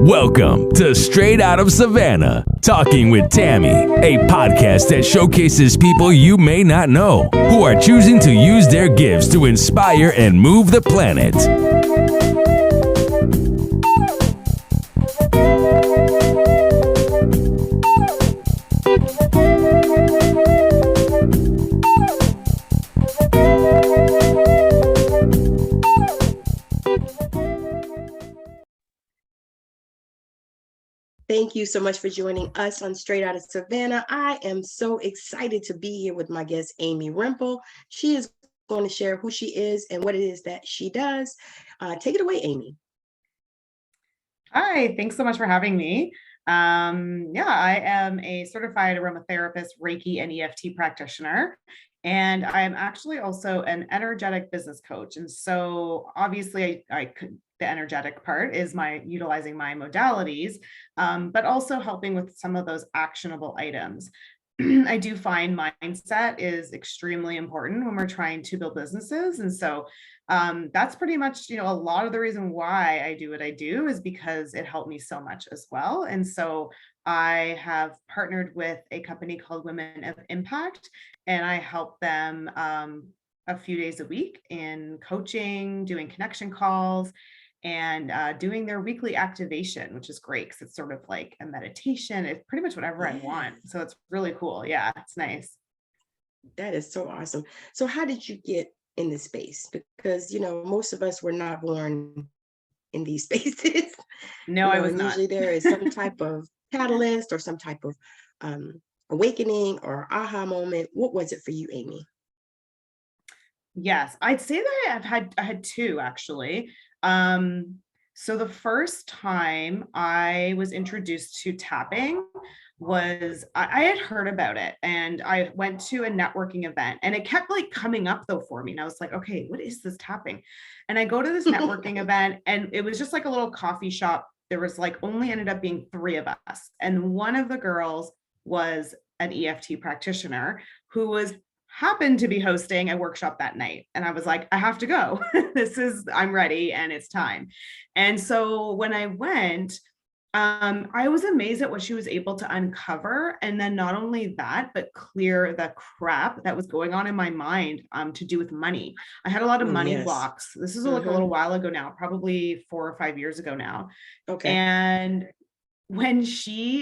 Welcome to Straight Out of Savannah, Talking with Tammi, a podcast that showcases people you may not know who are choosing to use their gifts to inspire and move the planet. Thank you so much for joining us on Straight Out of Savannah. I am so excited to be here with my guest, Amy Rempel. She is going to share who she is and what it is that she does. Take it away, Amy. Hi, thanks so much for having me. I am a certified aromatherapist, Reiki and EFT practitioner, and I am actually also an energetic business coach. And so obviously the energetic part is utilizing my modalities, but also helping with some of those actionable items. I do find mindset is extremely important when we're trying to build businesses. And so that's pretty much, a lot of the reason why I do what I do is because it helped me so much as well. And so I have partnered with a company called Women of Impact, and I help them a few days a week in coaching, doing connection calls, and doing their weekly activation, which is great because it's sort of like a meditation. It's pretty much whatever I want. So it's really cool. Yeah, it's nice. That is so awesome. So how did you get in this space? Because, most of us were not born in these spaces. No, I was not. Usually there is some type of catalyst or some type of awakening or aha moment. What was it for you, Amy? Yes, I'd say that I had two actually. So the first time I was introduced to tapping was I had heard about it, and I went to a networking event, and it kept like coming up though for me. And I was like, okay, what is this tapping? And I go to this networking event, and it was just like a little coffee shop. There was like only ended up being 3 of us. And one of the girls was an EFT practitioner who happened to be hosting a workshop that night. And I was like, I have to go. I'm ready and it's time. And so when I went, I was amazed at what she was able to uncover. And then not only that, but clear the crap that was going on in my mind to do with money. I had a lot of money blocks. This is like a little while ago now, probably 4 or 5 years ago now. Okay. And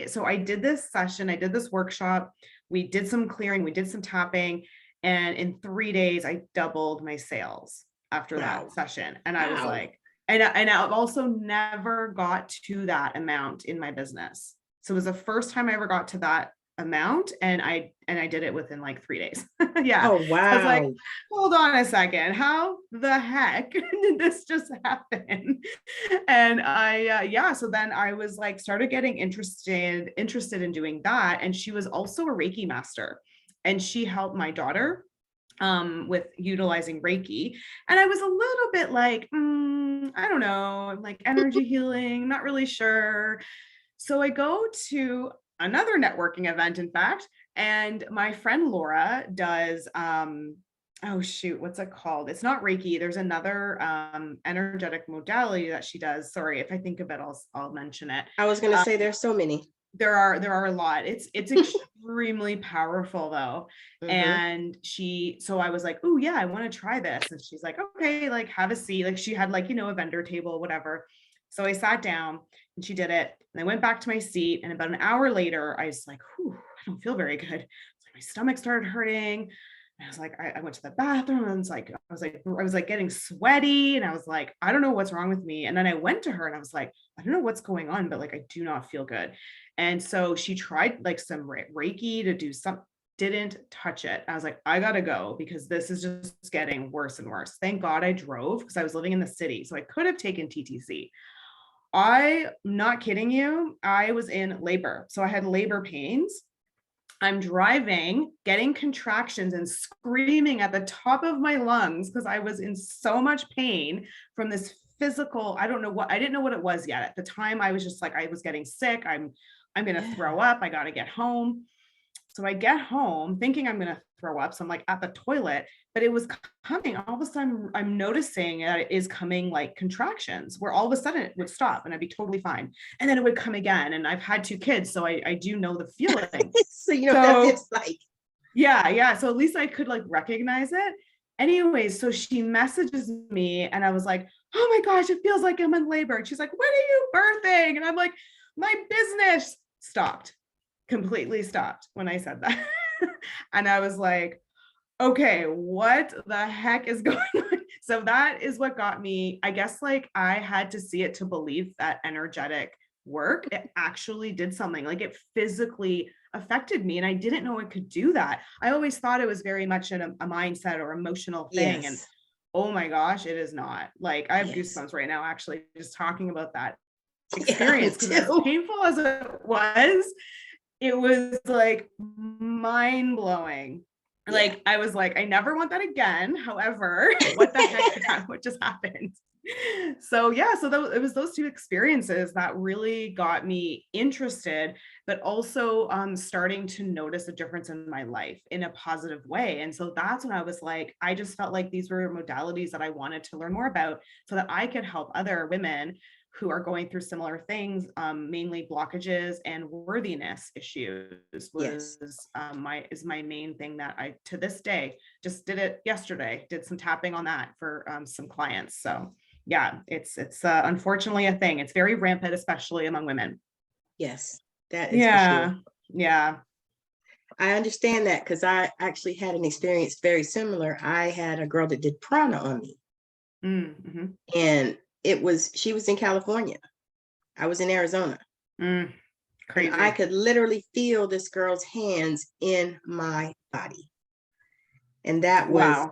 so I did this session, I did this workshop, we did some clearing, we did some tapping. And in 3 days, I doubled my sales after that session. And I was like, and I've also never got to that amount in my business. So it was the first time I ever got to that amount. And I did it within like 3 days. Yeah. Oh, wow. So I was like, hold on a second. How the heck did this just happen? And so then I was like, started getting interested in doing that. And she was also a Reiki master. And she helped my daughter with utilizing Reiki. And I was a little bit like, I don't know, I'm like energy healing, not really sure. So I go to another networking event, in fact, and my friend Laura does, what's it called? It's not Reiki. There's another energetic modality that she does. Sorry, if I think of it, I'll mention it. I was going to say there's so many. There are a lot. It's extremely powerful though. And so I was like, oh yeah, I want to try this. And she's like, okay, like have a seat. Like she had like, a vendor table, whatever. So I sat down and she did it. And I went back to my seat. And about an hour later, I was like, I don't feel very good. My stomach started hurting. And I was like, I went to the bathroom, and I was like getting sweaty, and I was like, I don't know what's wrong with me. And then I went to her and I was like, I don't know what's going on, but like, I do not feel good. And so she tried like some Reiki to do something, didn't touch it. I was like, I gotta go because this is just getting worse and worse. Thank God I drove because I was living in the city. So I could have taken TTC. I'm not kidding you. I was in labor. So I had labor pains. I'm driving, getting contractions and screaming at the top of my lungs because I was in so much pain from this physical, I didn't know what it was yet. At the time, I was just like, I was getting sick. I'm going to throw up. I got to get home. So I get home thinking I'm going to throw up. So I'm like at the toilet, but it was coming. All of a sudden I'm noticing that it is coming like contractions where all of a sudden it would stop and I'd be totally fine. And then it would come again. And I've had 2 kids, so I do know the feeling. So you know what that feels like. Yeah. So at least I could like recognize it. Anyways, so she messages me and I was like, oh my gosh, it feels like I'm in labor. And she's like, when are you birthing? And I'm like, my business stopped, completely stopped when I said that. And I was like, okay, what the heck is going on? So that is what got me, I guess, like I had to see it to believe that energetic work, it actually did something, like it physically affected me. And I didn't know it could do that. I always thought it was very much a mindset or emotional thing. Yes. And oh my gosh, it is not. Like I have Yes. goosebumps right now, actually, just talking about that experience. Yeah, as painful as it was like mind blowing. Yeah. Like I was like, I never want that again. However, what the heck, what just happened? So yeah, so it was those 2 experiences that really got me interested, but also starting to notice a difference in my life in a positive way. And so that's when I was like, I just felt like these were modalities that I wanted to learn more about so that I could help other women who are going through similar things, mainly blockages and worthiness issues was my main thing that I, to this day, just did it yesterday, did some tapping on that for some clients. So yeah, it's unfortunately a thing. It's very rampant, especially among women. Yes, that is for sure. Yeah. I understand that because I actually had an experience very similar. I had a girl that did prana on me. Mm-hmm. And she was in California. I was in Arizona. Crazy. And I could literally feel this girl's hands in my body. And that was,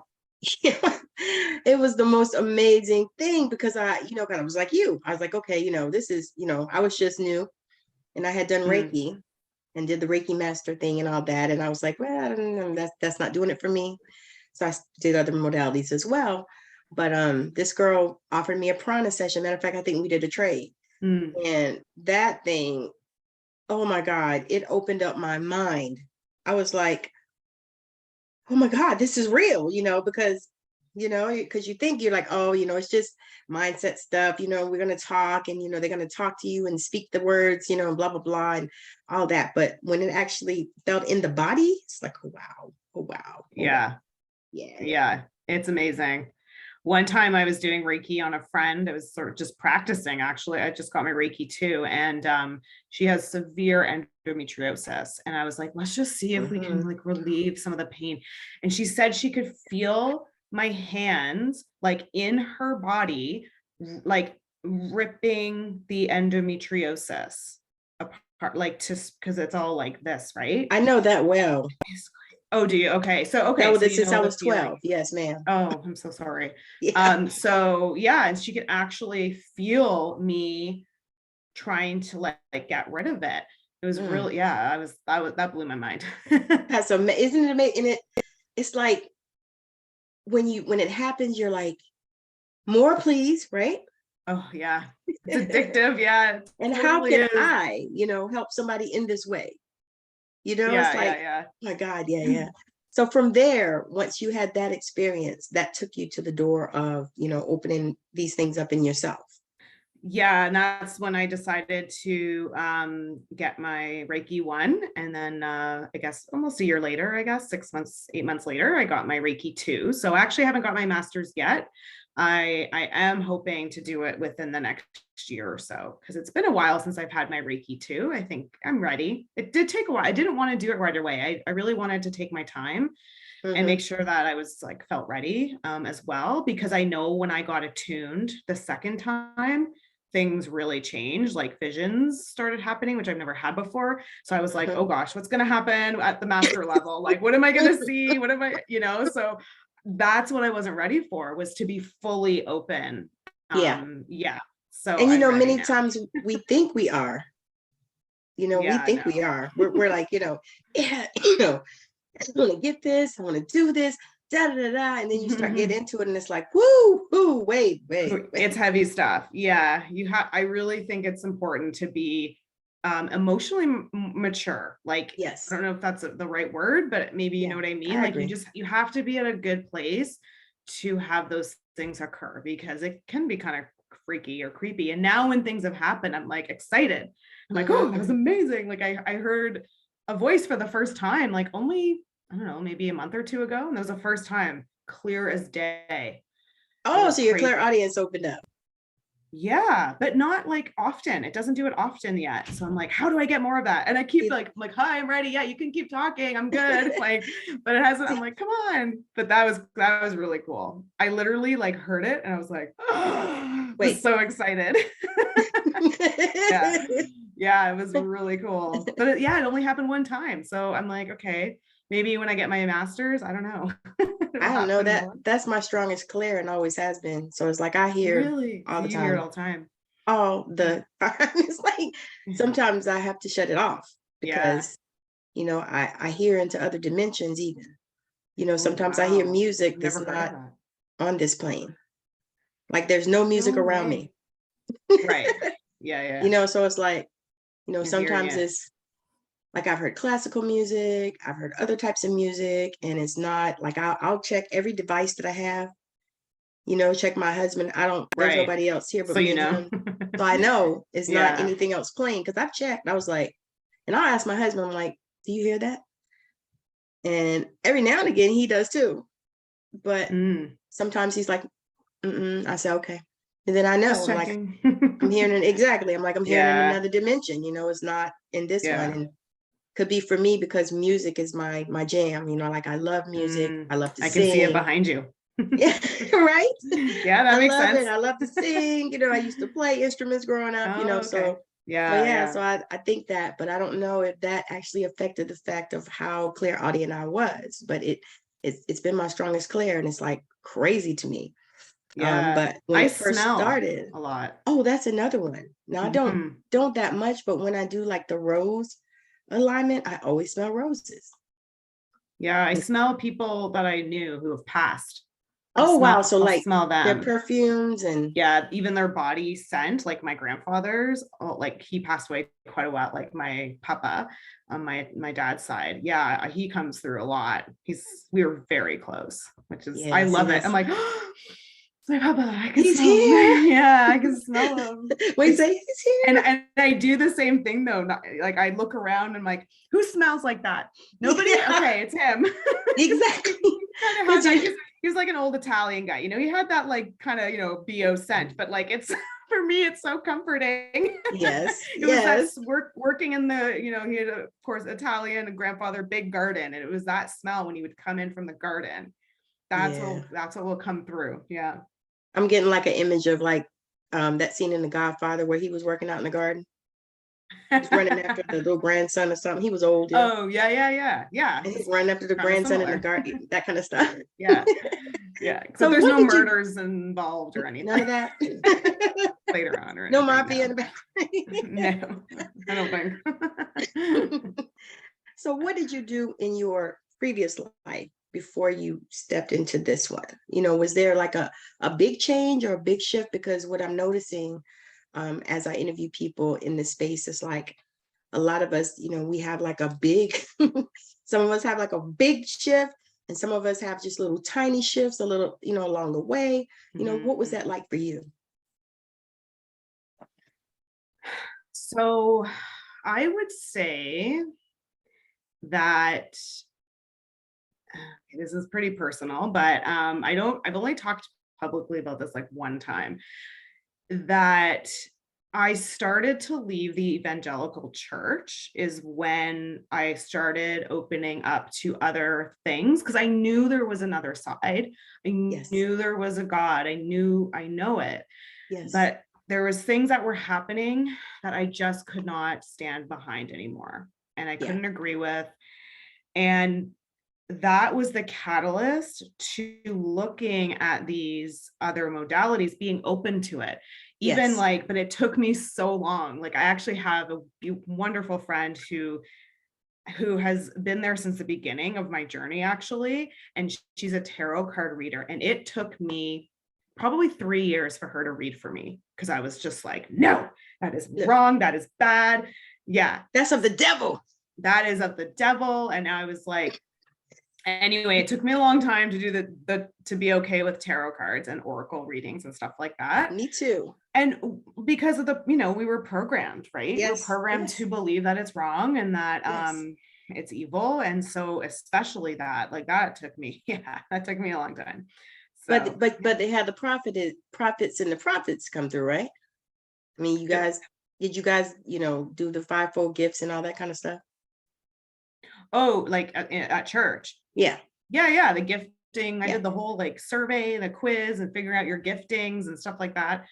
it was the most amazing thing because I, kind of was like you. I was like, okay, this is, I was just new and I had done Reiki and did the Reiki master thing and all that. And I was like, well, I don't know, that's not doing it for me. So I did other modalities as well. But this girl offered me a prana session. Matter of fact, I think we did a trade. And that thing, oh my God, it opened up my mind. I was like, oh my God, this is real, because you think you're like, oh, it's just mindset stuff, we're going to talk and, they're going to talk to you and speak the words, and blah, blah, blah, and all that. But when it actually felt in the body, it's like, oh, wow. Oh, wow. Oh, yeah. Wow. Yeah. It's amazing. One time I was doing Reiki on a friend. I was sort of just practicing, actually. I just got my Reiki too. And she has severe endometriosis. And I was like, let's just see if we can like relieve some of the pain. And she said she could feel my hands like in her body, like ripping the endometriosis apart, like just because it's all like this, right? I know that well. Oh, do you? Okay. So since I was 12. Yes, ma'am. Oh, I'm so sorry. Yeah. So yeah, and she could actually feel me trying to like get rid of it. It was really, that blew my mind. That's amazing. Isn't it amazing? And it's like when it happens, you're like, more please, right? Oh yeah. It's addictive. Yeah. And how can I, help somebody in this way? It's like, oh my God, yeah. So from there, once you had that experience, that took you to the door of, opening these things up in yourself. Yeah. And that's when I decided to get my Reiki 1. And then I guess almost a year later, 8 months later, I got my Reiki 2. So I actually haven't got my master's yet. I am hoping to do it within the next year or so, because it's been a while since I've had my Reiki 2. I think I'm ready. It did take a while. I didn't want to do it right away. I really wanted to take my time and make sure that I was like felt ready as well, because I know when I got attuned the second time, things really changed, like visions started happening, which I've never had before. So I was like, oh gosh, what's going to happen at the master level? Like, what am I going to see? What am I, so that's what I wasn't ready for, was to be fully open. Yeah. So, and many times we think we are, we think we are, we're like, I want to get this, I want to do this, da, da, da, da. And then you start getting into it and it's like, woo, wait. It's heavy stuff. Yeah. I really think it's important to be emotionally mature. Like, Yes. I don't know if that's the right word, but maybe you know what I mean? I Like agree. you have to be at a good place to have those things occur, because it can be kind of freaky or creepy. And now when things have happened, I'm like excited. I'm like, oh, that was amazing. Like I heard a voice for the first time, like only, I don't know, maybe a month or two ago. And that was the first time, clear as day. Oh, so your clairaudience opened up. Yeah, but not like often. It doesn't do it often yet. So I'm like, how do I get more of that? And I keep like, hi, I'm ready. Yeah, you can keep talking. I'm good. Like, but it hasn't. I'm like, come on. But that was really cool. I literally like heard it and I was like, oh, was so excited. Yeah, it was really cool. But it only happened one time. So I'm like, okay, maybe when I get my master's, I don't know. I don't know, that's my strongest clair and always has been. So it's like I hear all the time. You hear it all the time. All the time. It's like sometimes I have to shut it off because you know, I hear into other dimensions even. You know, sometimes I hear music that's not on this plane. Like there's no music around me. Right. Yeah. You know, so it's like, you know, sometimes it's like I've heard classical music, I've heard other types of music, and it's not like I'll check every device that I have, you know, check my husband. There's nobody else here but me and him. So I know it's not anything else playing because I've checked. I was like, and I'll ask my husband, I'm like, do you hear that? And every now and again he does too. But sometimes he's like, I say, okay. And then I know, I'm like, I'm hearing it exactly. I'm like, I'm hearing in another dimension, you know, it's not in this one. And could be for me because music is my jam, you know, like I love music. I love to sing. I can see it behind you. Yeah, right? Yeah, that makes sense. I love to sing. You know, I used to play instruments growing up, you know, so so I think that, but I don't know if that actually affected the fact of how clairaudient I was, but it's been my strongest clair and it's like crazy to me. But when it first started a lot. Oh, that's another one. Now I don't that much, but when I do like the rose alignment, I always smell roses. Yeah, I smell people that I knew who have passed. Oh, wow. So like smell them. Their perfumes and even their body scent, like my grandfather's, like he passed away quite a while, like my papa on my dad's side. Yeah, he comes through a lot. We were very close, which is, I love it. I'm like, it's my papa. I can he's smell here. Him. Yeah, I can smell him. Wait, say he's here. And I do the same thing though. Like I look around and I'm like, who smells like that? Nobody. Okay, it's him. Exactly. He was like an old Italian guy. You know, he had that like kind of, you know, BO scent, but like it's for me, it's so comforting. Yes. It was that working in the, you know, he had of course Italian grandfather, big garden, and it was that smell when he would come in from the garden. That's what will come through. Yeah. I'm getting like an image of like that scene in The Godfather where he was working out in the garden. He's running after the little grandson or something. He was old. Yeah. Oh, yeah. And he's running after the grandson in the garden, that kind of stuff. Yeah. So there's no murders involved or anything. None of that. Later on or anything. No mafia in the back. No, I don't think. So what did you do in your previous life before you stepped into this one? You know, was there like a big change or a big shift? Because what I'm noticing as I interview people in this space is like a lot of us, you know, we have like a big, some of us have like a big shift and some of us have just little tiny shifts, a little, you know, along the way. You know, what was that like for you? So I would say that this is pretty personal, but I've only talked publicly about this like one time, that I started to leave the evangelical church is when I started opening up to other things, because I knew there was another side. I knew there was a God. I know it. Yes. But there was things that were happening that I just could not stand behind anymore. And I couldn't agree with. And that was the catalyst to looking at these other modalities, being open to it. Even like, but it took me so long. Like I actually have a wonderful friend who has been there since the beginning of my journey, actually. And she's a tarot card reader. And it took me probably 3 years for her to read for me, because I was just like, no, that is wrong. That is bad. Yeah. That's of the devil. That is of the devil. And I was like, anyway, it took me a long time to do to be okay with tarot cards and oracle readings and stuff like that. Me too. And because of we were programmed, right? Yes. We're programmed to believe that it's wrong and that it's evil. And so especially that took me a long time. So. But they had the prophets and the prophets come through, right? I mean, did you guys, do the fivefold gifts and all that kind of stuff? Oh, like at church. Yeah. Yeah. The gifting. I did the whole survey, the quiz, and figuring out your giftings and stuff like that.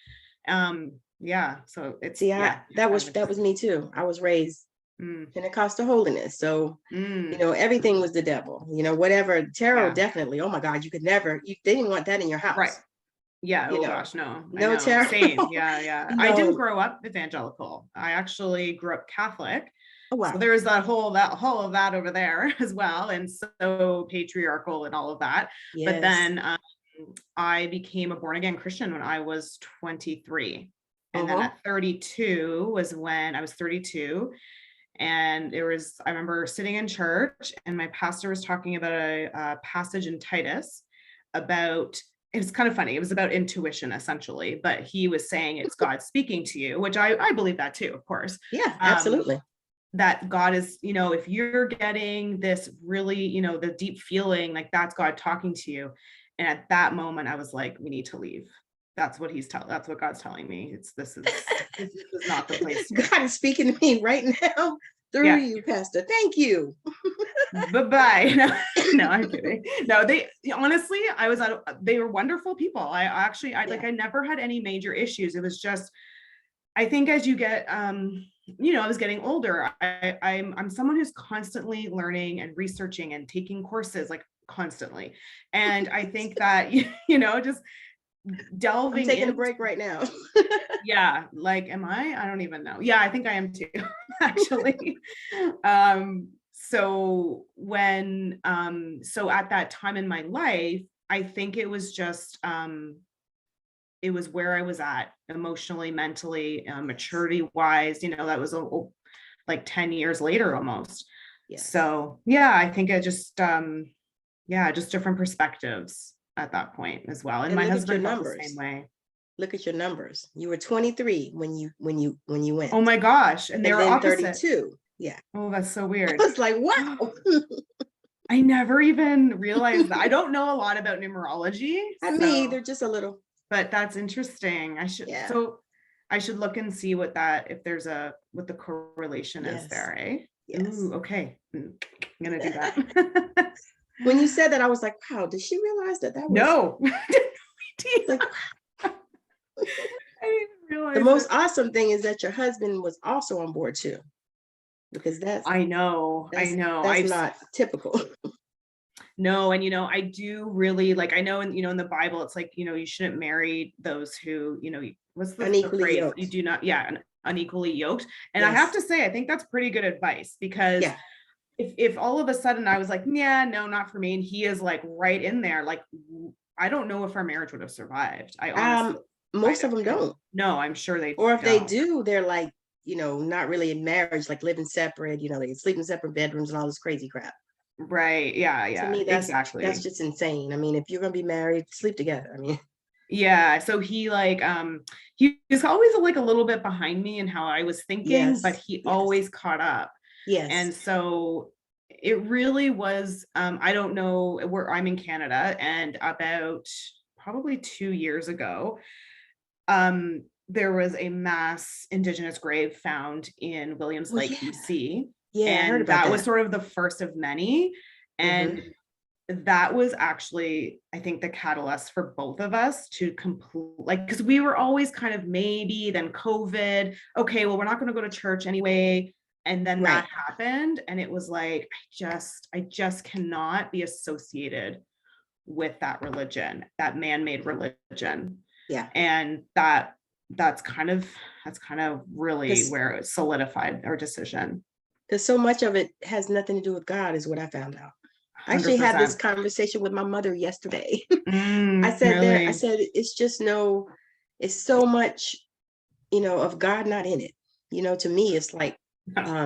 Yeah. So it's that was me too. I was raised Pentecostal holiness. So, everything was the devil, whatever. Tarot, definitely. Oh my God, they didn't want that in your house. Right. Yeah. Oh gosh, no. No tarot. Same. Yeah. No. I didn't grow up evangelical. I actually grew up Catholic. Oh, wow. So there was that whole of that over there as well. And so patriarchal and all of that. Yes. But then I became a born again Christian when I was 23. And then at 32 was when I was 32. And I remember sitting in church and my pastor was talking about a passage in Titus about, it was kind of funny. It was about intuition essentially, but he was saying it's God speaking to you, which I believe that too, of course. Yeah, absolutely. That God is, if you're getting this really, the deep feeling, that's God talking to you. And at that moment I was like, we need to leave. That's what God's telling me. This is not the place. God is speaking to me right now through you, Pastor. Thank you. Bye-bye. No, I'm kidding. No, they honestly, they were wonderful people. I never had any major issues. It was just, I think as you get, I was getting older. I'm someone who's constantly learning and researching and taking courses constantly. And I think that, just delving. I'm taking a break right now. Yeah. Am I? I don't even know. Yeah, I think I am too, actually. So at that time in my life, I think it was just, it was where I was at emotionally, mentally, maturity wise, that was 10 years later almost. Yeah. So yeah, I think it just, just different perspectives at that point as well. And my husband felt the same way. Look at your numbers. You were 23 when you went. Oh my gosh. And they were opposite. 32. Yeah. Oh, that's so weird. I was like, wow. I never even realized that. I don't know a lot about numerology. Me either, just a little. But that's interesting. I should look and see what the correlation is there, eh? Yes. Ooh, okay. I'm gonna do that. When you said that, I was like, wow, did she realize that was? No. Like, I didn't realize the most awesome thing is that your husband was also on board too. Because I know. That's not typical. No. And, I do really I know, in the Bible, it's you shouldn't marry those who, what's the phrase? Yoked. You do not. Yeah. Unequally yoked. And I have to say, I think that's pretty good advice because if all of a sudden I was like, yeah, no, not for me. And he is right in there, I don't know if our marriage would have survived. I honestly, most of them don't. No, I'm sure they or if they do, they're not really in marriage, living separate, they sleep in separate bedrooms and all this crazy crap. Right. Yeah. To me, that's just insane. I mean, if you're gonna be married, sleep together. I mean, yeah. So he he was always a little bit behind me in how I was thinking, but he always caught up. Yes. And so it really was, I don't know where I'm in Canada, and about probably 2 years ago, there was a mass Indigenous grave found in Williams Lake, BC. Yeah, and I heard about that was sort of the first of many. And that was actually, I think, the catalyst for both of us to complete, because we were always kind of maybe, then COVID. Okay, well, we're not going to go to church anyway. And then that happened. And it was I just cannot be associated with that religion, that man-made religion. Yeah. And that's kind of really where it solidified our decision. Because so much of it has nothing to do with God, is what I found out. I actually 100%. had this conversation with my mother yesterday. I said, really? I said, it's it's so much, of God not in it. To me, it's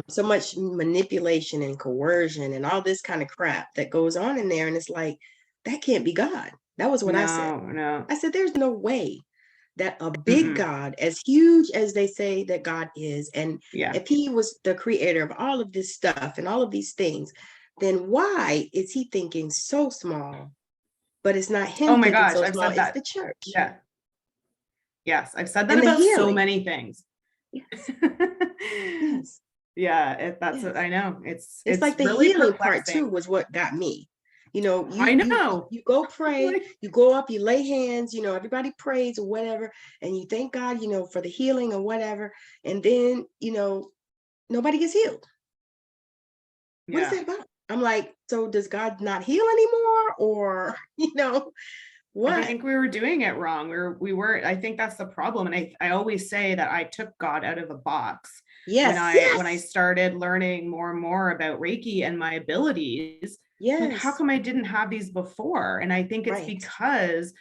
So much manipulation and coercion and all this kind of crap that goes on in there. And it's like, that can't be God. That was what I said. No. I said, there's no way that a big Mm-mm. God, as huge as they say that God is, and Yeah. if he was the creator of all of this stuff and all of these things, then why is he thinking so small? But it's not Oh him my thinking gosh, so I've small, said it's that. the church. Yeah. Yes, I've said that And the about so healing. many things. Yes. Yes. Yeah, that's Yes. what I know. It's It's like the really healing part too perplexing. was what got me. You know, I know. you go pray, Like, you go up, you lay hands, you know, everybody prays or whatever, and you thank God, you know, for the healing or whatever, and then, you know, nobody gets healed. What is yeah. that about? I'm like, so does God not heal anymore, or you know I what? think we were doing it wrong. I think that's the problem. And I always say that I took God out of a box when Yes, I yes, started learning more and more about Reiki and my abilities. Like, how yes, come I didn't have these before? And I think it's right, because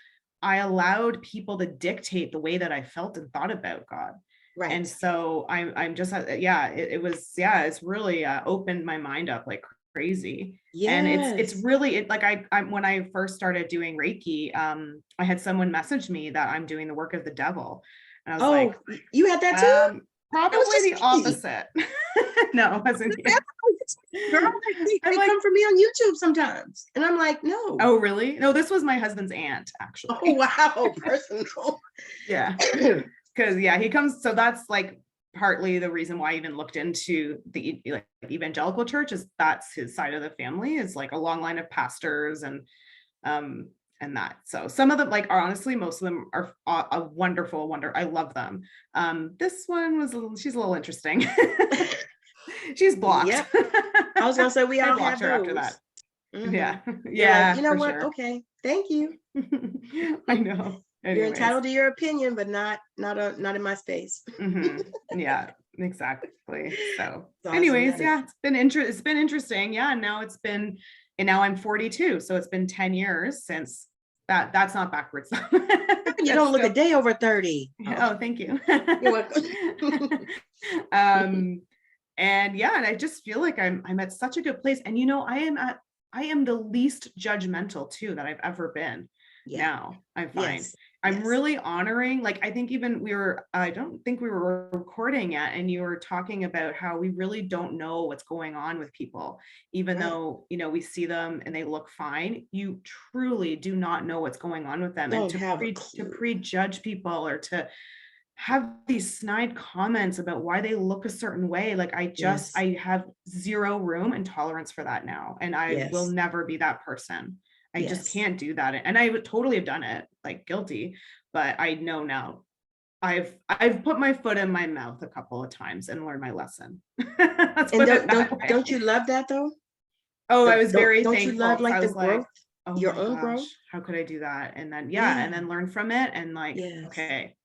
I allowed people to dictate the way that I felt and thought about God. And right. so I'm just, yeah, it was, yeah, it's really opened my mind up like crazy. And it's Yes. really like I when I first started doing Reiki, I had someone message me that I'm doing the work of the devil. And I was like, Oh, you had that too? That was probably just the me. opposite. No, it wasn't you. Girl, I'm they like, come for me on YouTube sometimes. And I'm like, no. oh, really? No, this was my husband's aunt, Oh, actually. wow. Personal. Yeah. Because yeah, he comes, so that's like partly the reason why I even looked into the like evangelical church, is that's his side of the family, is like a long line of pastors um and that. So some of them, like, are honestly, most of them are a wonderful I love them. This one was she's a little interesting. She's blocked. Yep. I was gonna say we I all blocked have her after that. those. Mhm. Yeah. You're like, you Yeah, know for what? sure. Okay, thank you. I know. You're Anyways. entitled to your opinion, but not in my space. Yeah, exactly. So It's awesome. anyways, That is. yeah, it's been interesting. Yeah. And now I'm 42. So it's been 10 years since that's not backwards. You That's don't look a still, day over 30. Oh, oh, thank you. you're welcome. um, and yeah, and I just feel like I'm at such a good place. And I am the least judgmental too that I've ever been. Yeah. Now I find Yes. I'm Yes. really honoring, like, I think even I don't think we were recording yet, and you were talking about how we really don't know what's going on with people, even Right. though, we see them and they look fine. You truly do not know what's going on with them. And Don't have a to clue. prejudge people, or to have these snide comments about why they look a certain way, like, Yes. I have zero room and tolerance for that now, and I will Yes. never be that person. I just Yes. can't do that. And I would totally have done it, like, guilty, but I know now. I've put my foot in my mouth a couple of times and learned my lesson. Let's And put it that don't way. you love that though? Oh, I was very Don't you love thankful. So like I the was growth, like, oh your my own growth? gosh, how could I do that? And then, yeah, Yeah. and then learn from it, and like, Yes. okay,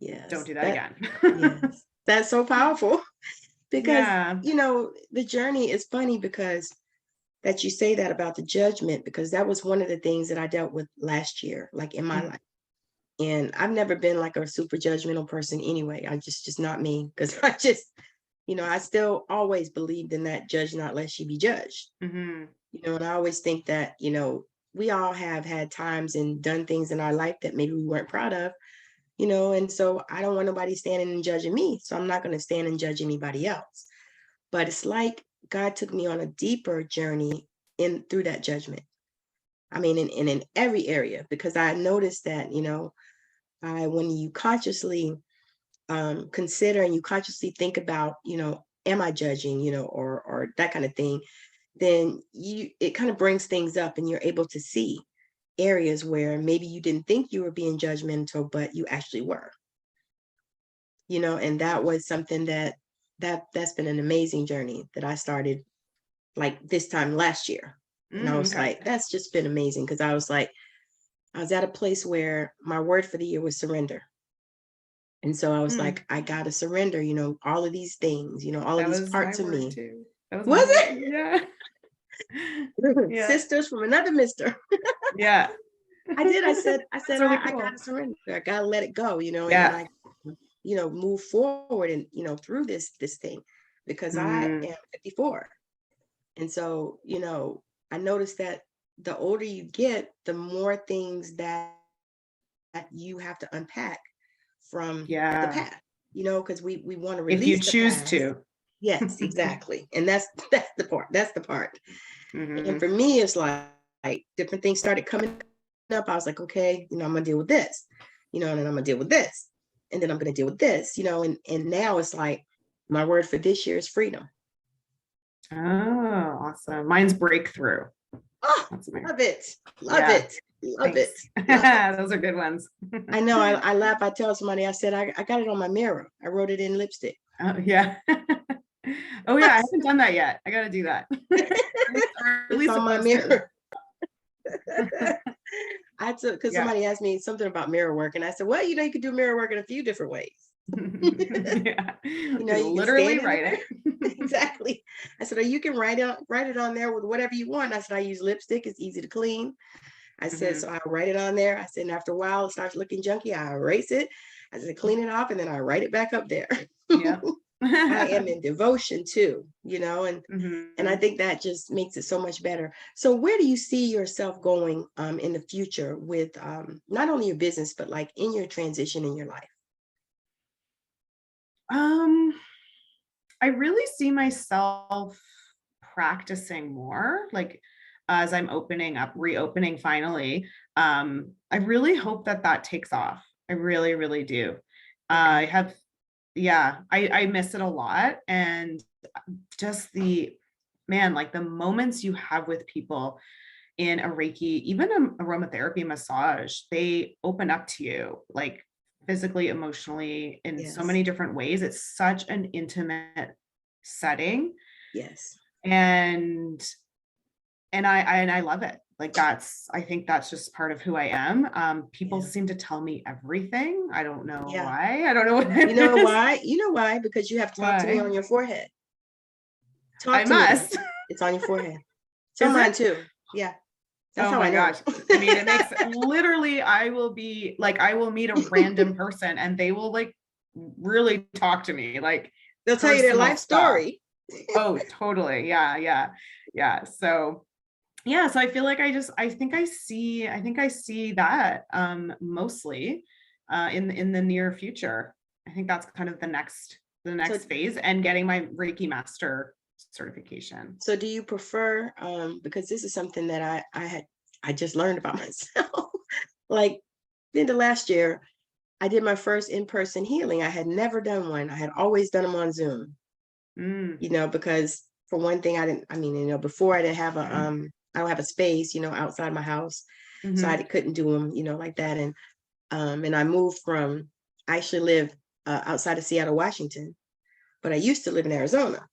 don't Yes. do that That again. yes. That's so powerful because Yeah. the journey is funny because that you say that about the judgment, because that was one of the things that I dealt with last year, like in my life. And I've never been like a super judgmental person anyway. I just not me, because I just, I still always believed in that judge not lest you be judged. Mm-hmm. And I always think that, we all have had times and done things in our life that maybe we weren't proud of, and so I don't want nobody standing and judging me. So I'm not going to stand and judge anybody else. But it's like God took me on a deeper journey through that judgment. I mean, in every area, because I noticed that, when you consciously consider and you consciously think about, am I judging, or that kind of thing, then it kind of brings things up and you're able to see areas where maybe you didn't think you were being judgmental, but you actually were, and that was something that's been an amazing journey that I started like this time last year. And I was Okay. like, that's just been amazing, because I was at a place where my word for the year was surrender. And so I was like, I gotta surrender, all of these things, all of That these was my parts of word me. too. That was my Was word it? too. Yeah. Yeah. Sisters from another mister. Yeah. I did. I said, That's really I gotta cool. surrender. I gotta let it go, and then Yeah. I, move forward and, through this thing. because I am 54. And so, I noticed that the older you get, the more things that you have to unpack from the past, because we want to release if you the choose past. to. Yes, exactly. And that's the part. And for me, it's like different things started coming up. I was like, okay, I'm gonna deal with this, and then I'm gonna deal with this, and then I'm gonna deal with this, and now it's like my word for this year is freedom. Oh, awesome. Mine's breakthrough. Oh, that's amazing. Love it. Love it. Love it. Those are good ones. I know. I laugh. I tell somebody, I said, I got it on my mirror. I wrote it in lipstick. Oh, yeah. Oh, yeah. I haven't done that yet. I got to do that. It's on my mirror. Because somebody asked me something about mirror work, and I said, well, you could do mirror work in a few different ways. Yeah. You literally write it. Exactly. I said, you can write it on there with whatever you want. I said, I use lipstick. It's easy to clean. I said, so I write it on there. I said, and after a while, it starts looking junky. I erase it. I said, clean it off, and then I write it back up there. Yeah. I am in devotion too, and I think that just makes it so much better. So where do you see yourself going in the future with not only your business, but like in your transition in your life? I really see myself practicing more, like as I'm reopening finally. I really hope that takes off. I really, really do. I miss it a lot. And just the moments you have with people in a Reiki, even an aromatherapy massage, they open up to you, like physically, emotionally, in so many different ways. It's such an intimate setting. Yes. And I love it. Like I think that's just part of who I am. People seem to tell me everything. I don't know why. I don't know what it You know is. why? You know why? Because you have to talk to me on your forehead. I must. It's on your forehead. So mine too. Yeah. That's how I know. Gosh. I mean, it makes literally, I will meet a random person and they will like really talk to me. Like they'll tell you their life story. Oh, totally. Yeah. So I feel like I think I see that mostly in the near future. I think that's kind of the next phase, and getting my Reiki master certification. So do you prefer, because this is something that I just learned about myself, like in the last year, I did my first in-person healing. I had never done one. I had always done them on Zoom, because for one thing, before I didn't have I don't have a space, outside my house. So I couldn't do them, like that. And I moved I actually live outside of Seattle, Washington, but I used to live in Arizona.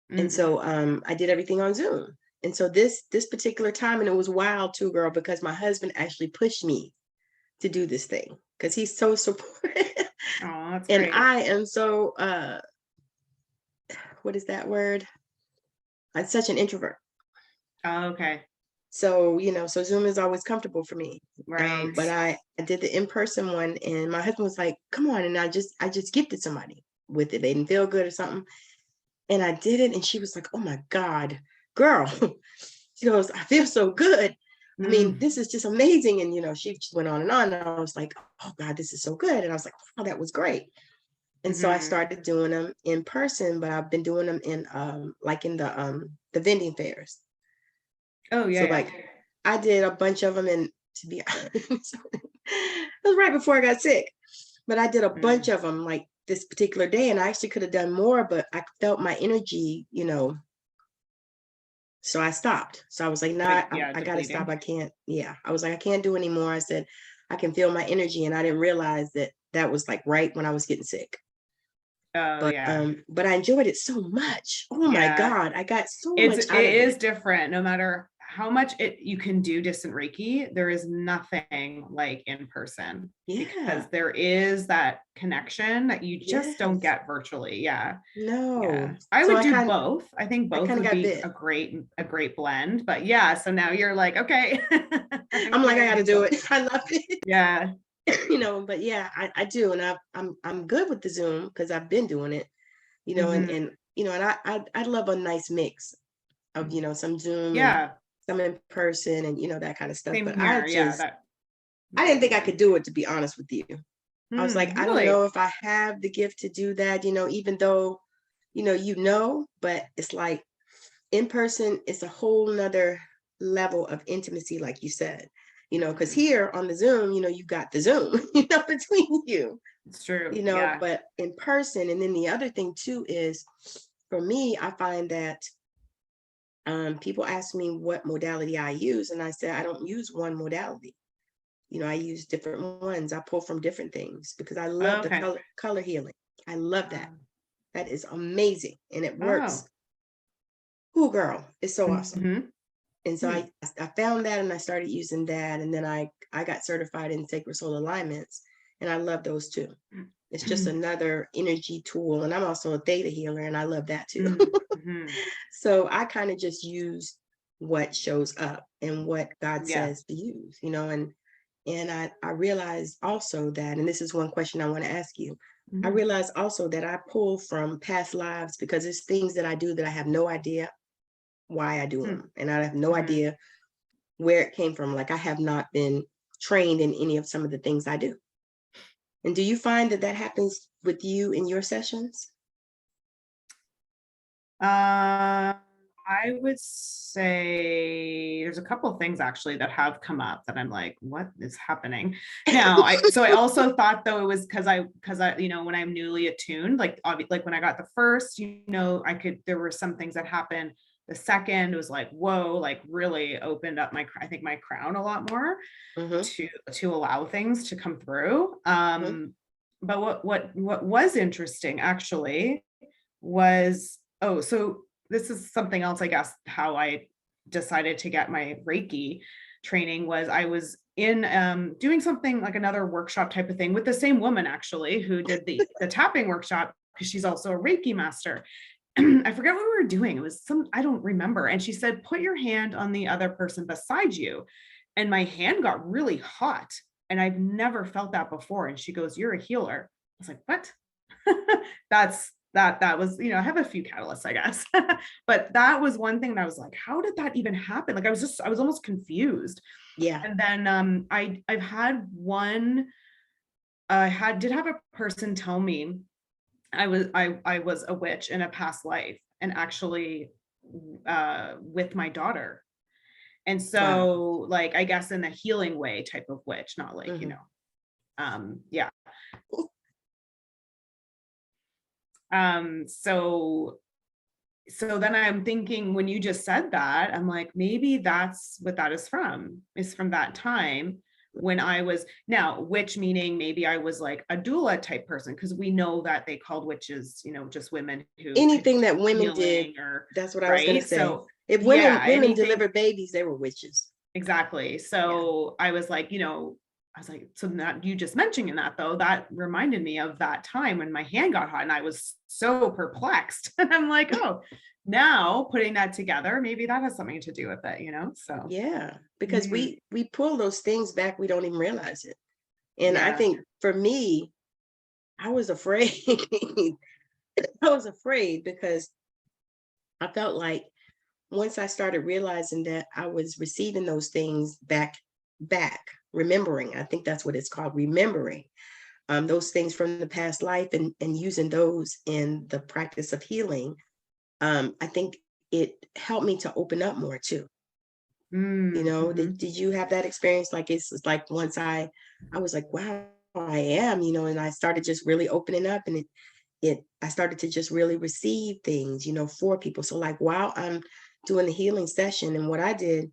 And so I did everything on Zoom. And so this particular time, and it was wild too, girl, because my husband actually pushed me to do this thing because he's so supportive. Oh, that's and great. I am so what is that word? I'm such an introvert. Oh, okay. So, so Zoom is always comfortable for me. Right. But I did the in-person one, and my husband was like, come on. And I just gifted somebody with it. They didn't feel good or something. And I did it. And she was like, oh my God, girl. She goes, I feel so good. I mean, this is just amazing. And, she just went on. And I was like, oh God, this is so good. And I was like, oh, that was great. And so I started doing them in person, but I've been doing them in the vending fairs. Oh yeah. So like I did a bunch of them, and to be honest, it was right before I got sick, but I did a bunch of them like this particular day, and I actually could have done more, but I felt my energy, so I stopped. So I was like, I gotta stop. I can't. Yeah. I was like, I can't do anymore. I said, I can feel my energy. And I didn't realize that was like right when I was getting sick. But I enjoyed it so much. Oh my God. I got so much out of it. It is different. No matter how much you can do distant Reiki, there is nothing like in person. Yeah. Because there is that connection that you just don't get virtually. Yeah. No. Yeah. I would do both. I think both would be bit. a great blend. But yeah, so now you're like, okay. I'm like, I gotta do it. I love it. Yeah. But yeah, I do. And I'm good with the Zoom because I've been doing it, and and I love a nice mix of, some Zoom and Yeah. some in person and, that kind of stuff. Same But here. Yeah. I didn't think I could do it, to be honest with you. I was like, I don't Really? know if I have the gift to do that, even though, but it's like in person, it's a whole nother level of intimacy, like you said, because here on the Zoom, you got the Zoom, between you, It's true. Yeah. but in person. And then the other thing too is, for me, I find that people ask me what modality I use, and I said I don't use one modality. I use different ones. I pull from different things because I love Okay. the color healing. I love that. That is amazing, and it works. Oh. Oh, girl, it's so awesome. Mm-hmm. And so I found that, and I started using that, and then I got certified in sacred soul alignments, and I love those too. It's just another energy tool, and I'm also a theta healer, and I love that too. Mm-hmm. So I kind of just use what shows up and what God says to use, and I realized also that, and this is one question I want to ask you. I realized also that I pull from past lives because it's things that I do that I have no idea why I do them, and I have no idea where it came from. Like, I have not been trained in any of some of the things I do. And do you find that happens with you in your sessions? I would say there's a couple of things actually that have come up that I'm like, what is happening now? I also thought, though, it was because I, when I'm newly attuned, like when I got the first, there were some things that happened. The second was like, whoa, like really opened up my crown a lot more to allow things to come through. But what was interesting actually was, so this is something else, I guess, how I decided to get my Reiki training was I was in doing something like another workshop type of thing with the same woman actually who did the tapping workshop, because she's also a Reiki master. I forget what we were doing. It was I don't remember. And she said, put your hand on the other person beside you. And my hand got really hot. And I've never felt that before. And she goes, you're a healer. I was like, what? That was, I have a few catalysts, I guess. But that was one thing that I was like, how did that even happen? Like, I was almost confused. Yeah. And then I've had one, did have a person tell me I was a witch in a past life, and actually with my daughter. And so like, I guess in the healing way type of witch, not like, yeah. So then I'm thinking, when you just said that, I'm like, maybe that's what that is from that time when I was, now witch meaning maybe I was like a doula type person, because we know that they called witches, just women who anything that women did, that's what I was going to say. So if women delivered babies, they were witches. Exactly. So I was like, so that you just mentioning that, though, that reminded me of that time when my hand got hot and I was so perplexed. And I'm like, oh, now putting that together, maybe that has something to do with it, so. Yeah, because we pull those things back, we don't even realize it. And I think for me, I was afraid. I was afraid because I felt like once I started realizing that I was receiving those things back, remembering, I think that's what it's called, remembering those things from the past life, and using those in the practice of healing. I think it helped me to open up more too. Did you have that experience? Like, it's like once I was like, wow, I am, and I started just really opening up, and I started to just really receive things, for people. So like, while I'm doing the healing session, and what I did,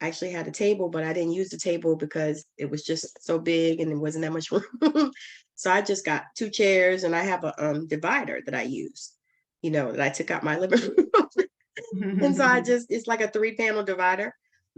I actually had a table, but I didn't use the table because it was just so big and there wasn't that much room. So I just got 2 chairs, and I have a divider that I use, that I took out my living room. And so it's like a 3-panel divider.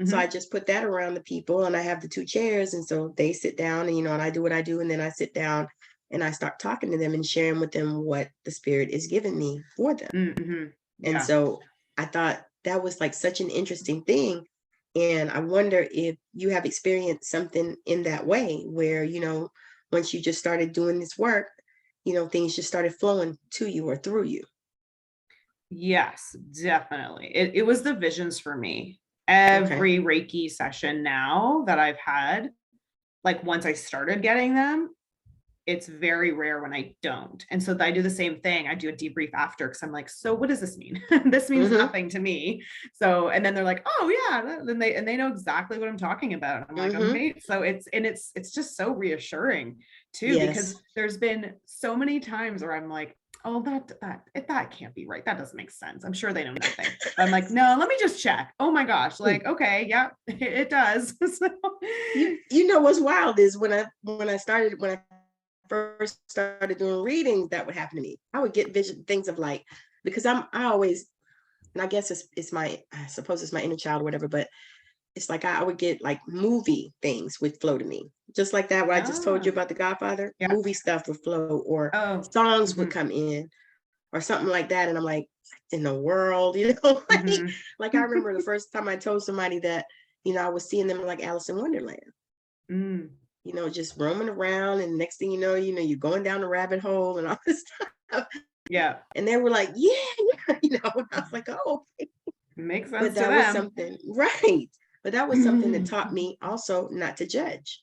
So I just put that around the people, and I have the 2 chairs. And so they sit down, and, and I do what I do. And then I sit down and I start talking to them and sharing with them what the spirit is giving me for them. And so I thought that was like such an interesting thing. And I wonder if you have experienced something in that way where, once you just started doing this work, things just started flowing to you or through you. Yes, definitely. It was the visions for me. Every Reiki session now that I've had, like once I started getting them, it's very rare when I don't. And so I do the same thing. I do a debrief after because I'm like, so what does this mean? This means nothing to me. So, and then they're like, oh yeah. Then they know exactly what I'm talking about. I'm like, okay. So it's just so reassuring too, because there's been so many times where I'm like, oh, that can't be right. That doesn't make sense. I'm sure they know nothing. But I'm like, no, let me just check. Oh my gosh. Like, okay, yeah, it does. So, you know what's wild is when I first started doing readings, that would happen to me. I would get things of like, because I always, and I guess I suppose it's my inner child or whatever, but it's like I would get like movie things would flow to me. Just like that, what I just told you about The Godfather, movie stuff would flow, or songs would come in or something like that. And I'm like, in the world, like I remember the first time I told somebody that, I was seeing them like Alice in Wonderland. Just roaming around, and next thing you know, you're going down the rabbit hole and all this stuff. Yeah. And they were like, yeah. And I was like, oh, okay. Makes sense. But that was something, right? But that was something that taught me also not to judge.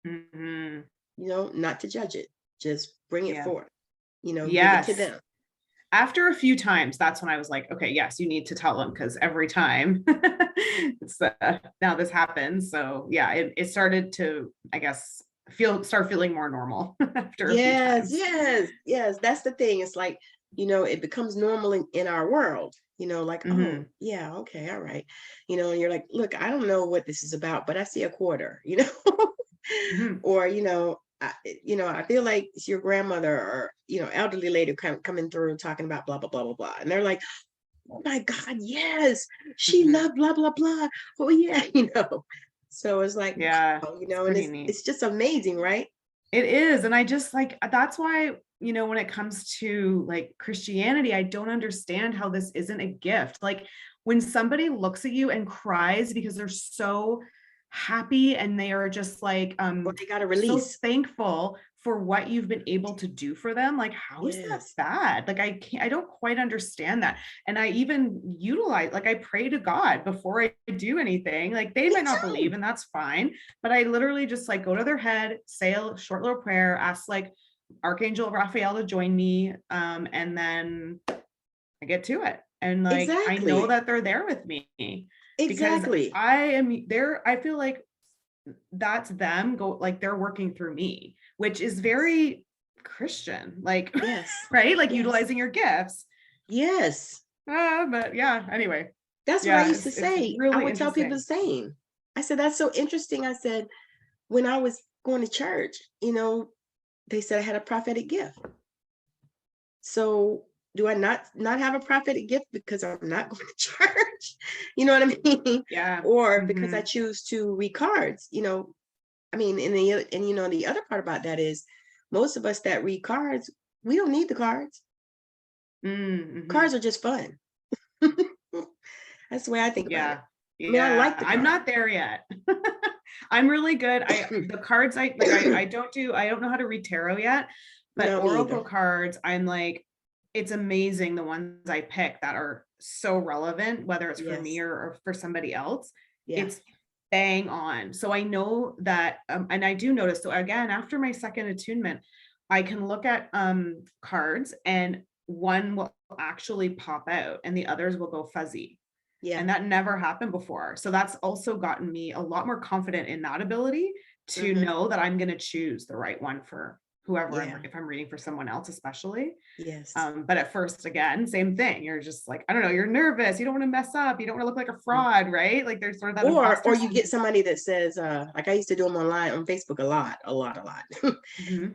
Not to judge it. Just bring it forth. Give it to them. After a few times, that's when I was like, okay, yes, you need to tell them, because every time it's now this happens. So yeah, it started to, I guess, start feeling more normal after a few times. Yes. That's the thing. It's like, it becomes normal in our world, like, oh yeah, okay, all right. And you're like, look, I don't know what this is about, but I see a quarter, or, I feel like it's your grandmother or, elderly lady coming through talking about blah, blah, blah, blah, blah. And they're like, oh my God, yes, she loved blah, blah, blah. Oh yeah, So it's like, yeah, and it's just amazing, right? It is. And I just like, that's why, when it comes to like Christianity, I don't understand how this isn't a gift. Like when somebody looks at you and cries because they're so happy and they are just like they got a release, so thankful for what you've been able to do for them, like how is that bad? Like I don't quite understand that. And I even utilize, like I pray to God before I do anything. Like they might not believe, and that's fine, but I literally just like go to their head, say a short little prayer, ask like Archangel Raphael to join me, and then I get to it. And like I know that they're there with me. Exactly. Because I am there. I feel like that's them they're working through me, which is very Christian, like, right? Like utilizing your gifts. Yes. But yeah, anyway. That's what I used to say. Really I would tell people the same. I said, that's so interesting. I said, when I was going to church, they said I had a prophetic gift. So do I not have a prophetic gift because I'm not going to church? You know what I mean? Yeah. Or because I choose to read cards, I mean, and the other part about that is most of us that read cards, we don't need the cards. Cards are just fun. That's the way I think about it. I mean, I like the cards. I'm not there yet. I'm really good. The cards I don't know how to read tarot yet, but oracle cards, I'm like, it's amazing the ones I pick that are so relevant, whether it's for me or for somebody else. It's bang on. So I know that, and I do notice, so again, after my second attunement, I can look at cards and one will actually pop out and the others will go fuzzy. Yeah. And that never happened before. So that's also gotten me a lot more confident in that ability to know that I'm going to choose the right one for whoever, if I'm reading for someone else, especially. Yes. But at first, again, same thing. You're just like, I don't know, you're nervous. You don't want to mess up. You don't want to look like a fraud, right? Like there's sort of that. Or you get somebody that says, like I used to do them online on Facebook a lot.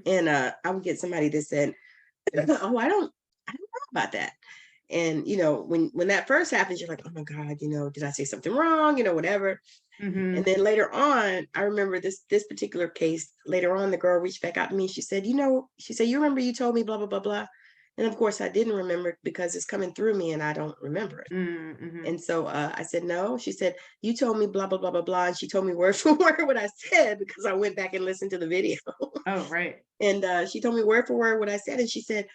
And I would get somebody that said, oh, I don't know about that. And, when that first happens, you're like, oh my God, did I say something wrong? Whatever. And then later on, I remember this particular case. Later on, the girl reached back out to me. She said, you remember you told me blah, blah, blah, blah. And of course I didn't remember because it's coming through me and I don't remember it. And so I said, no. She said, you told me blah, blah, blah, blah, blah. And she told me word for word what I said because I went back and listened to the video. Oh, right. And she told me word for word what I said. And she said,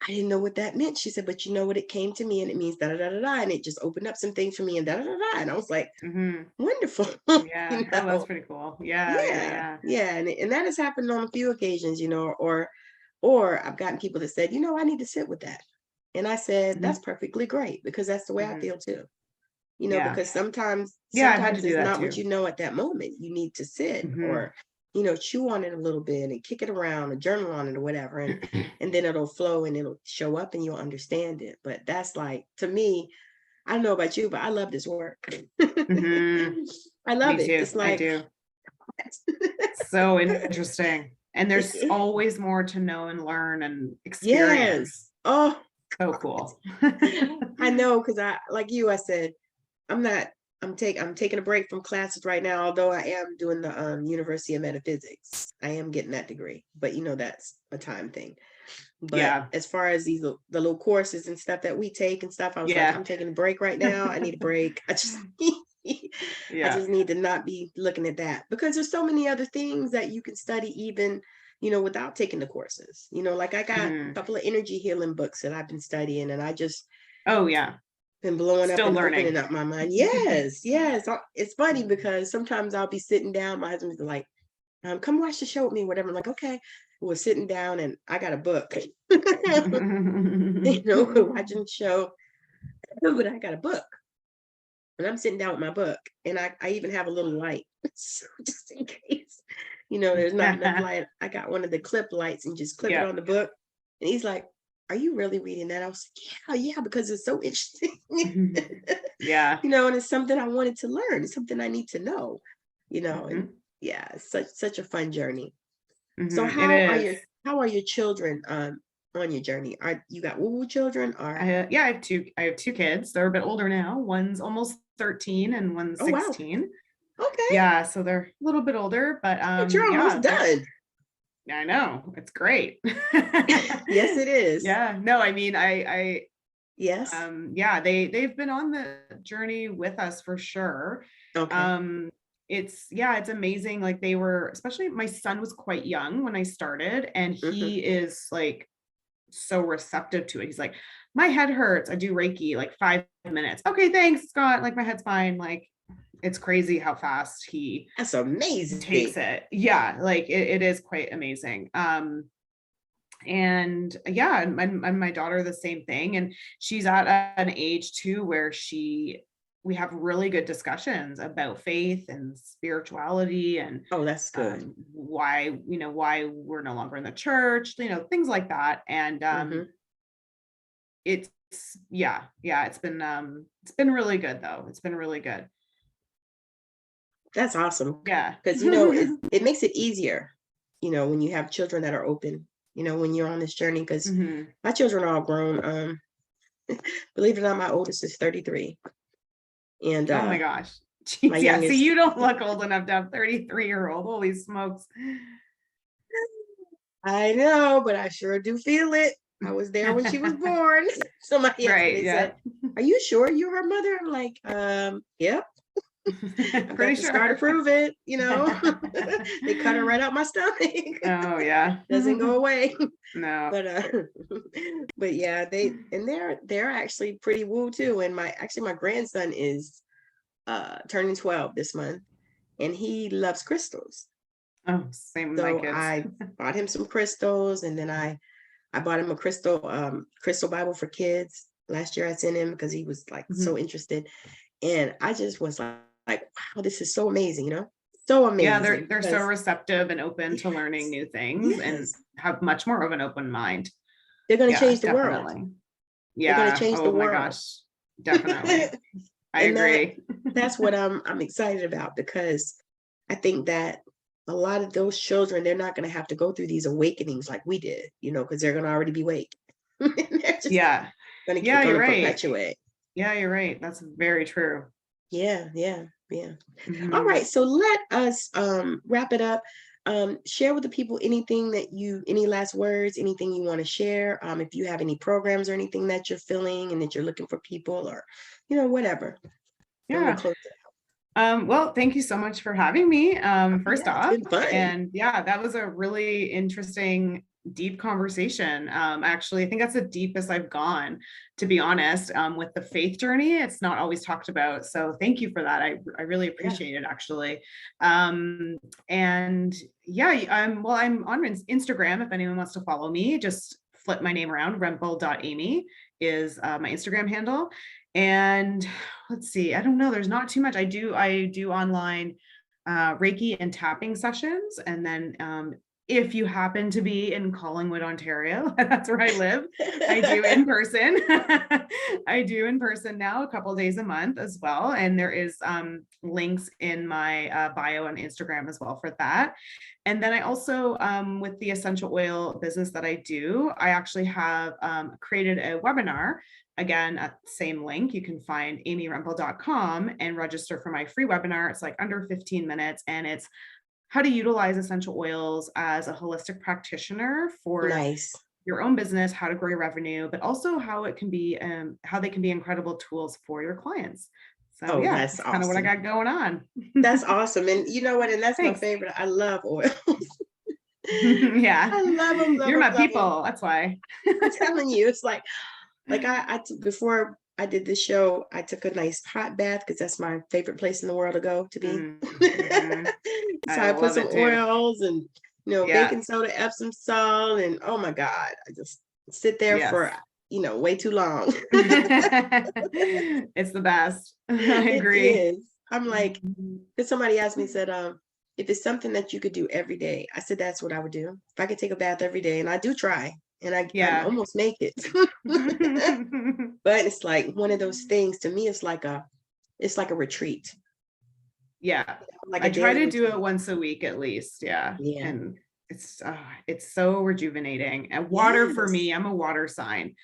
I didn't know what that meant. She said, but you know what, it came to me and it means da da da da da. And it just opened up some things for me and da da da da. And I was like, wonderful. Yeah. Oh, that's pretty cool. Yeah. Yeah. Yeah. Yeah. Yeah. And that has happened on a few occasions, or I've gotten people that said, I need to sit with that. And I said, that's perfectly great, because that's the way I feel too. Yeah. Because sometimes Yeah. I've had to do it's that not too. what you know at that moment. You need to sit or, chew on it a little bit and kick it around, or journal on it or whatever. And then it'll flow and it'll show up and you'll understand it. But that's like, to me, I don't know about you, but I love this work. I love Me it. too. It's I like, do. So interesting. And there's always more to know and learn and experience. yes. Oh, so cool. I know, because I said, I'm taking a break from classes right now, although I am doing the University of Metaphysics. I am getting that degree, but that's a time thing. But as far as the little courses and stuff that we take and stuff, I was like, I'm taking a break right now. I need a break. I just need to not be looking at that, because there's so many other things that you can study even, without taking the courses. Like I got a couple of energy healing books that I've been studying, and I just been blowing Still up and learning. opening up my mind. Yes. It's funny because sometimes I'll be sitting down. My husband's like, come watch the show with me, whatever. I'm like, okay. We're sitting down and I got a book. Watching the show, but I got a book. And I'm sitting down with my book, and I even have a little light. So just in case, there's not enough light. I got one of the clip lights and just clip it on the book. And he's like, are you really reading that? I was like, yeah, because it's so interesting. Yeah. And it's something I wanted to learn. It's something I need to know, and yeah, it's such a fun journey. So how are your children on your journey? Are you got woo-woo children? Or I have two kids. They're a bit older now. One's almost 13 and one's 16. Wow. Okay. Yeah, so they're a little bit older, but you're almost done. I know, it's great. Yes, it is. Yeah, no, I mean, I yes. They've been on the journey with us for sure. Okay. It's amazing. Like, they were, especially my son was quite young when I started, and he is like so receptive to it. He's like, my head hurts. I do Reiki, like 5 minutes. Okay, thanks, Scott. Like, my head's fine. Like, it's crazy how fast he That's amazing takes it. Yeah, like it is quite amazing. And my daughter, the same thing. And she's at an age too where we have really good discussions about faith and spirituality, and that's good. Why we're no longer in the church, things like that. And it's been really good though. It's been really good. That's awesome. Yeah. Because it makes it easier, when you have children that are open, when you're on this journey, because my children are all grown. Believe it or not, my oldest is 33. And oh my gosh. Jeez, my youngest, so you don't look old enough to have 33-year-old. Holy smokes. I know, but I sure do feel it. I was there when she was born. So they said, are you sure you're her mother? I'm like, yep. I got the scar to prove it, They cut her right out my stomach. Oh yeah. Doesn't go away. No. But yeah, they're actually pretty woo too. And my grandson is turning 12 this month, and he loves crystals. Oh, same with my kids. I bought him some crystals, and then I bought him a crystal Bible for kids. Last year I sent him because he was like so interested. And I just was like, wow, this is so amazing, so amazing. Yeah, they're so receptive and open to learning new things and have much more of an open mind. They're going to change the world. Yeah. They're going to change the world. Oh my gosh. Definitely. I agree. That's what I'm excited about, because I think that a lot of those children, they're not going to have to go through these awakenings like we did, because they're going to already be awake. Going to you're right. Perpetuate. Yeah, you're right. That's very true. Yeah. All right. So let us wrap it up. Share with the people any last words, anything you want to share. If you have any programs or anything that you're filling and that you're looking for people, or, whatever. Yeah. Well, thank you so much for having me. First off, it's been fun. And that was a really interesting deep conversation. Actually, I think that's the deepest I've gone, to be honest, with the faith journey. It's not always talked about. So thank you for that. I really appreciate it, actually. And yeah, I'm on Instagram. If anyone wants to follow me, just flip my name around. Rempel.amy is my Instagram handle. And let's see, I don't know, there's not too much. I do online Reiki and tapping sessions. And then if you happen to be in Collingwood, Ontario, that's where I live, I do in person. I do in person now, a couple of days a month as well. And there is links in my bio on Instagram as well for that. And then I also, with the essential oil business that I do, I actually have created a webinar. Again, at the same link, you can find amyrempel.com and register for my free webinar. It's like under 15 minutes, and it's how to utilize essential oils as a holistic practitioner for your own business, how to grow your revenue, but also how it can be, how they can be incredible tools for your clients. So yeah, that's awesome. Kind of what I got going on. That's awesome. And you know what? And that's my favorite. I love oils. Yeah. I love them. You're my people. That's why. I'm telling you, it's like before I did this show, I took a nice hot bath because that's my favorite place in the world to go to be. Mm-hmm. So I put some oils and, baking soda, Epsom salt, and oh my God, I just sit there for, way too long. It's the best. I agree. It is. I'm like, because somebody asked me, said, if it's something that you could do every day, I said, that's what I would do. If I could take a bath every day, and I do try. And I almost make it. But it's like one of those things, to me, it's like a retreat. Yeah. Like I try to do it once a week at least. Yeah. And it's so rejuvenating. And water for me, I'm a water sign.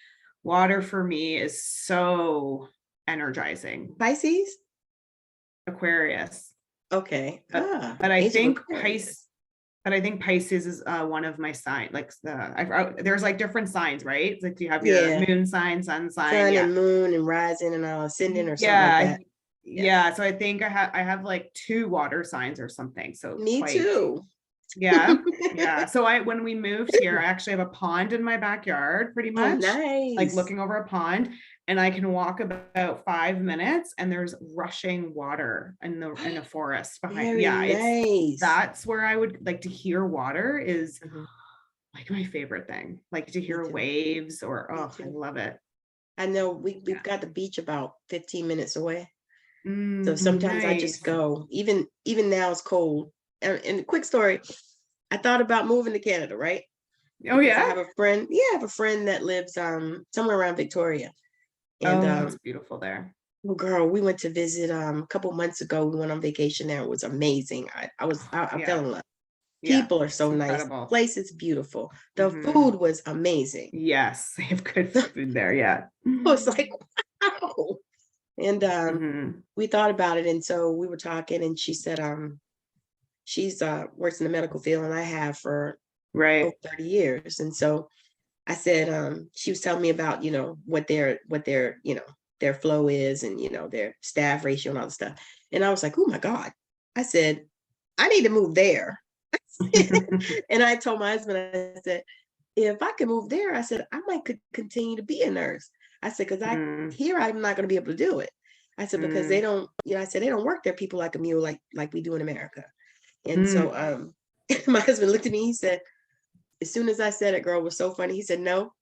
Water for me is so energizing. Pisces? Aquarius. Okay. But I think Pisces is one of my signs. Like there's like different signs, right? It's like you have your moon sign, sun sign, and moon and rising and ascending or something like that. Yeah. So I think I have like 2 water signs or something. So me too. Yeah. Yeah. So when we moved here, I actually have a pond in my backyard, pretty much. Oh, nice. Like looking over a pond, and I can walk about 5 minutes and there's rushing water in a forest behind. Nice. That's where I would like to hear water is like my favorite thing. Like to hear waves or I love it. I know we've got the beach about 15 minutes away. So sometimes I just go, even now it's cold. And a quick story, I thought about moving to Canada, right? Oh yeah. I have a friend that lives somewhere around Victoria. And it's beautiful there. Well, girl, we went to visit a couple months ago. We went on vacation there. It was amazing. I fell in love. People are so nice. The place is beautiful. The food was amazing. Yes, they have good food there. Yeah. I was like, wow. And we thought about it, and so we were talking, and she said she's works in the medical field, and I have for over 30 years. And so I said, she was telling me about, what their their flow is, and, their staff ratio and all the stuff. And I was like, oh my God. I said, I need to move there. And I told my husband, I said, if I could move there, I said, I might could continue to be a nurse. I said, because here I'm not going to be able to do it. I said, because they don't, I said, they don't work there, people like a mule, like we do in America. And so my husband looked at me, he said, as soon as I said it, girl, it was so funny. He said, no.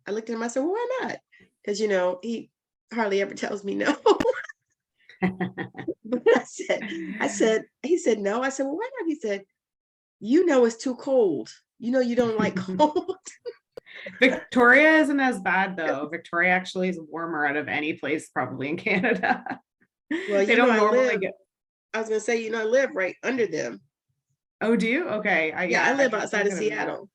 I looked at him, I said, well, why not? Because, he hardly ever tells me no. But I said, he said, no. I said, well, why not? He said, it's too cold. You don't like cold. Victoria isn't as bad though. Victoria actually is warmer out of any place probably in Canada. Well, they don't normally get. I was gonna say, I live right under them. Oh, do you? Okay. I live outside of Seattle.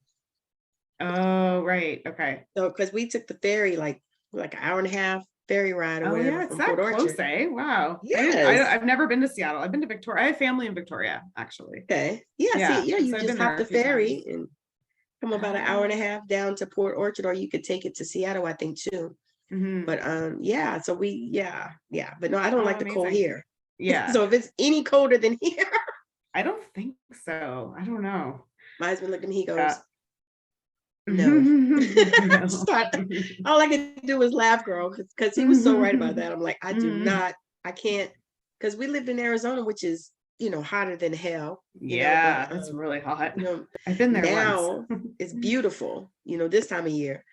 Oh, right. Okay. So, because we took the ferry like an hour and a half ferry ride. Or yeah, it's that close, eh? Wow. Yes. I've never been to Seattle. I've been to Victoria. I have family in Victoria, actually. Okay. Yeah. You just hop the ferry and come about an hour and a half down to Port Orchard, or you could take it to Seattle, I think, too. But so but no, I don't like the cold here. Yeah. So if it's any colder than here, I don't think so. I don't know. My husband looked at me, he goes, No. No. All I could do was laugh, girl, because he was so right about that. I'm like, I can't, because we lived in Arizona, which is, hotter than hell. Yeah, it's really hot. I've been there now once. it's beautiful, this time of year.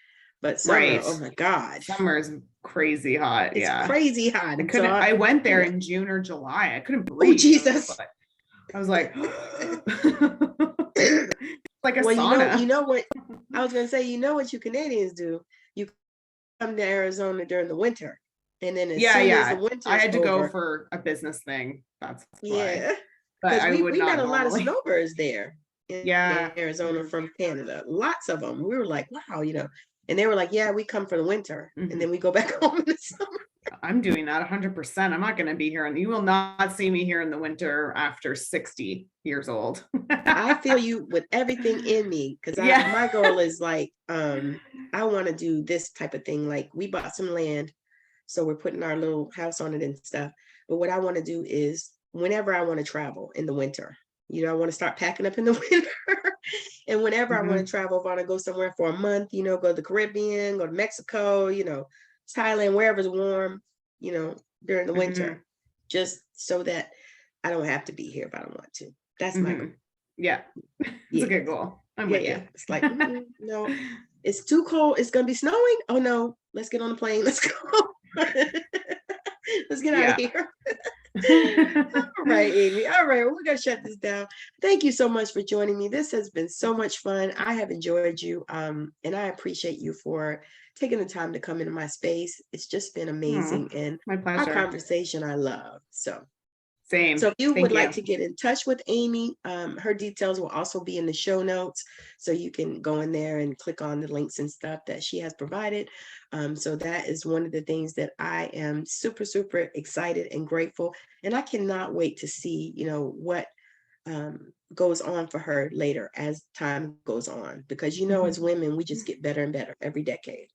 But summer, Right. oh my God. Summer is crazy hot. It's crazy hot. I went there in June or July. I couldn't breathe. Oh, Jesus. I was like, like a well, sauna. You know what? I was going to say, what you Canadians do? You come to Arizona during the winter. And then as soon as the winter I had to go for a business thing. That's why. Because we met a lot of snowbirds there in Arizona from Canada. Lots of them. We were like, wow, and they were like, yeah, we come for the winter. And then we go back home in the summer. I'm doing that 100%. I'm not going to be here. And you will not see me here in the winter after 60 years old. I feel you with everything in me. Because my goal is like, I want to do this type of thing. Like we bought some land. So we're putting our little house on it and stuff. But what I want to do is whenever I want to travel in the winter, I want to start packing up in the winter. And whenever I want to travel, if I want to go somewhere for a month, go to the Caribbean, go to Mexico, Thailand, wherever's warm, during the winter, just so that I don't have to be here if I don't want to. That's my goal. Yeah. It's a good goal. I'm with you. It's like, no, it's too cold. It's going to be snowing. Oh no, let's get on the plane. Let's go. Let's get out of here. All right, Amy. All right, well, we're gonna shut this down. Thank you so much for joining me. This has been so much fun. I have enjoyed you, and I appreciate you for taking the time to come into my space. It's just been amazing, and my pleasure. Our conversation I love. Same. So if you would like to get in touch with Amy, her details will also be in the show notes. So you can go in there and click on the links and stuff that she has provided. So that is one of the things that I am super, super excited and grateful. And I cannot wait to see, what goes on for her later as time goes on. Because, as women, we just get better and better every decade.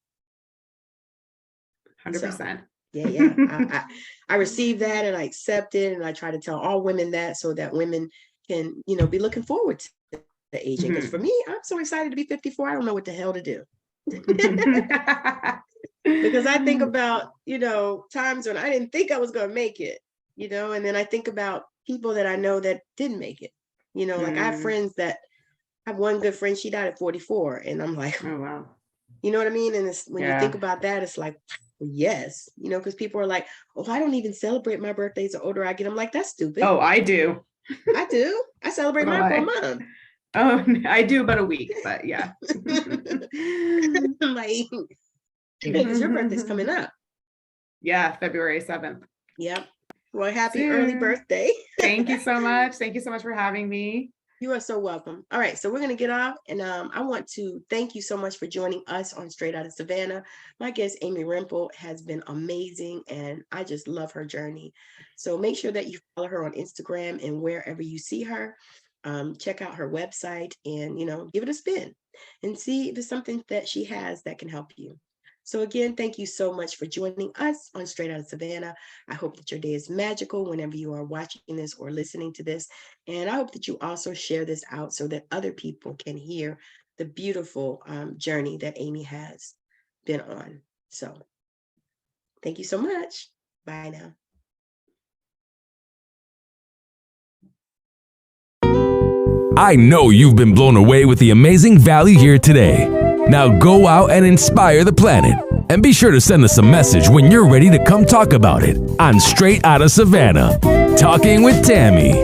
100%. So, yeah. I receive that and I accept it, and I try to tell all women that so that women can, be looking forward to the aging. Because for me, I'm so excited to be 54. I don't know what the hell to do. Because I think about, times when I didn't think I was going to make it, and then I think about people that I know that didn't make it, like I have friends I have one good friend, she died at 44, and I'm like, oh, wow. You know what I mean? And you think about that, it's like, yes, because people are like, oh, I don't even celebrate my birthdays the older I get. I'm like, that's stupid. Oh, I do. I do. I celebrate mine for a month. Oh, I do about a week, but yeah. Like, because your birthday's coming up. Yeah, February 7th. Yep. Well, happy early birthday. Thank you so much. Thank you so much for having me. You are so welcome. All right, so we're going to get off, and I want to thank you so much for joining us on Straight Outta Savannah. My guest, Amy Rempel, has been amazing, and I just love her journey. So make sure that you follow her on Instagram and wherever you see her. Check out her website and, give it a spin and see if it's something that she has that can help you. So again, thank you so much for joining us on Straight Outta Savannah. I hope that your day is magical whenever you are watching this or listening to this. And I hope that you also share this out so that other people can hear the beautiful journey that Amy has been on. So thank you so much. Bye now. I know you've been blown away with the amazing value here today. Now go out and inspire the planet. And be sure to send us a message when you're ready to come talk about it on Straight Outta Savannah, Talking with Tammi.